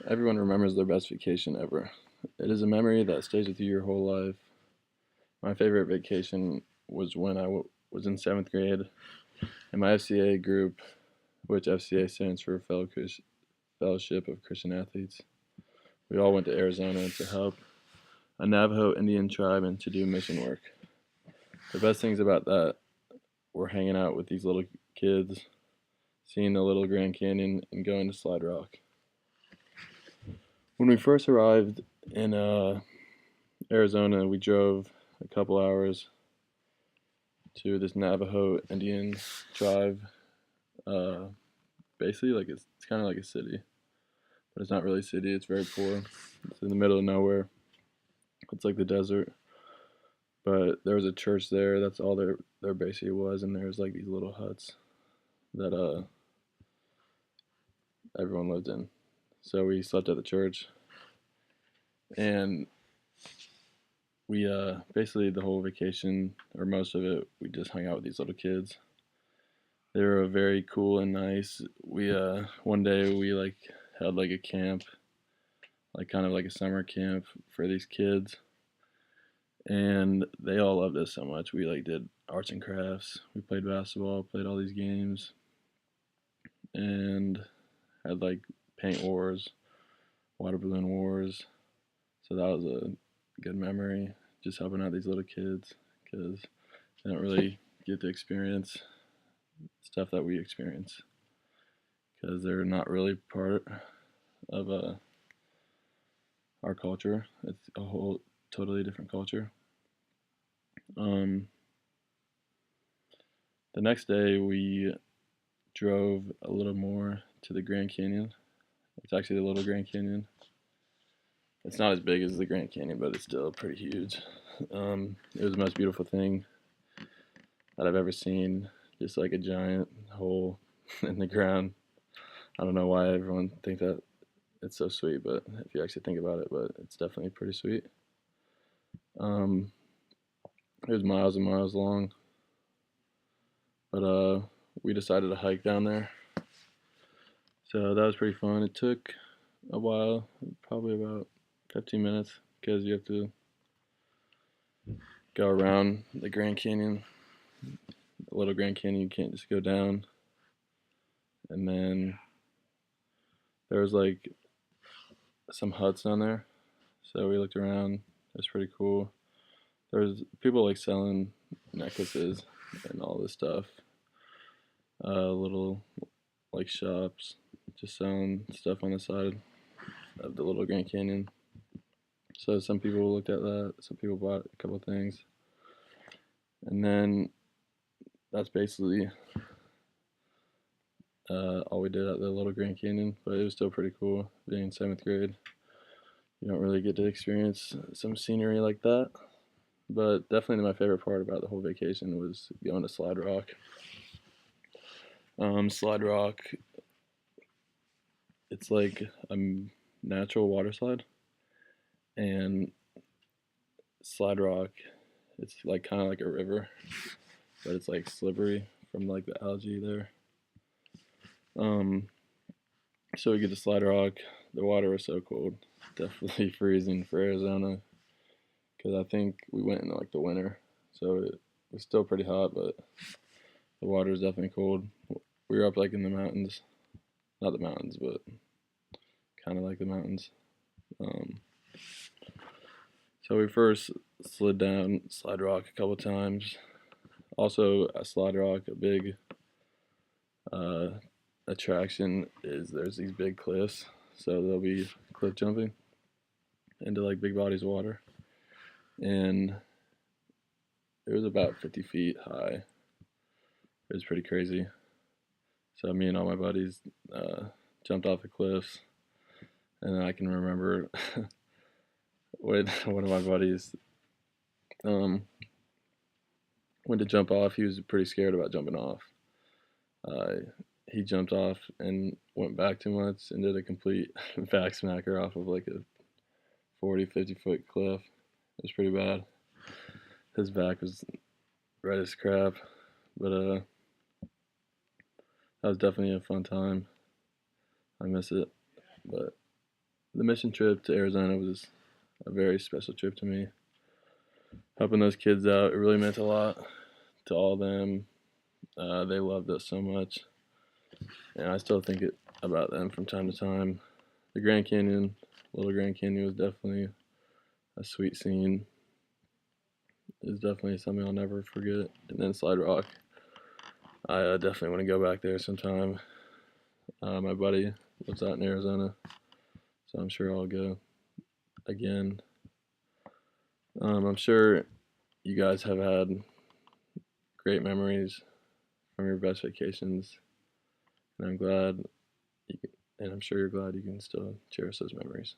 Everyone remembers their best vacation ever. It is a memory that stays with you your whole life. My favorite vacation was when was in seventh grade, and my FCA group, which FCA stands for Fellowship of Christian Athletes, we all went to Arizona to help a Navajo Indian tribe and to do mission work. The best things about that were hanging out with these little kids, seeing the little Grand Canyon, and going to Slide Rock. When we first arrived in Arizona, we drove a couple hours to this Navajo Indian tribe. Uh, Basically, it's kind of like a city, but it's not really a city. It's very poor. It's in the middle of nowhere. It's like the desert. But there was a church there. That's all their basically was, and there was like these little huts that everyone lived in. So we slept at the church, and we basically the whole vacation or most of it, we just hung out with these little kids. They were very cool and nice. We one day we like had like a camp, like kind of like a summer camp for these kids, and they all loved us so much. We like did arts and crafts. We played basketball, played all these games, and had like paint wars, water balloon wars. So that was a good memory, just helping out these little kids because they don't really get to experience stuff that we experience because they're not really part of our culture. It's a whole totally different culture. Um, the next day we drove a little more to the Grand Canyon. It's actually the Little Grand Canyon. It's not as big as the Grand Canyon, but it's still pretty huge. It was the most beautiful thing that I've ever seen. Just like a giant hole in the ground. I don't know why everyone thinks that it's so sweet, but if you actually think about it, but it's definitely pretty sweet. Um, it was miles and miles long, but we decided to hike down there, so that was pretty fun. It took a while, probably about 15 minutes, because you have to go around the Grand Canyon, the Little Grand Canyon. You can't just go down, and then there was like some huts down there, so we looked around. It was pretty cool. There was people like selling necklaces and all this stuff. Little like shops just selling stuff on the side of the Little Grand Canyon. So some people looked at that. Some people bought a couple things, and then that's basically all we did at the Little Grand Canyon. But it was still pretty cool. Being in seventh grade, you don't really get to experience some scenery like that. But definitely my favorite part about the whole vacation was going to Slide Rock. Slide Rock, it's like a natural water slide, and Slide Rock, it's like kind of like a river, but it's like slippery from like the algae there. Um, so we get to Slide Rock. The water was so cold, definitely freezing for Arizona, because I think we went in like the winter, so it was still pretty hot, but the water is definitely cold. We were up like in the mountains, not the mountains, but kind of like the mountains. Um, so we first slid down Slide Rock a couple times. Also, at Slide Rock, a big uh, attraction is there's these big cliffs, so there'll be cliff jumping into like big bodies of water, and it was about 50 feet high. It was pretty crazy. So me and all my buddies uh, jumped off the cliffs, and then I can remember when one of my buddies um, went to jump off. He was pretty scared about jumping off. Uh, he jumped off and went back too much and did a complete back smacker off of like a 40, 50-foot cliff. It was pretty bad. His back was red as crap, but that was definitely a fun time. I miss it, but the mission trip to Arizona was a very special trip to me. Helping those kids out, it really meant a lot to all of them. They loved us so much, and I still think about them from time to time. The Grand Canyon, Little Grand Canyon, was definitely a sweet scene. It's definitely something I'll never forget. And then Slide Rock, I definitely want to go back there sometime. My buddy lives out in Arizona, so I'm sure I'll go again. I'm sure you guys have had great memories from your best vacations, and I'm glad, and I'm sure you're glad you can still cherish those memories.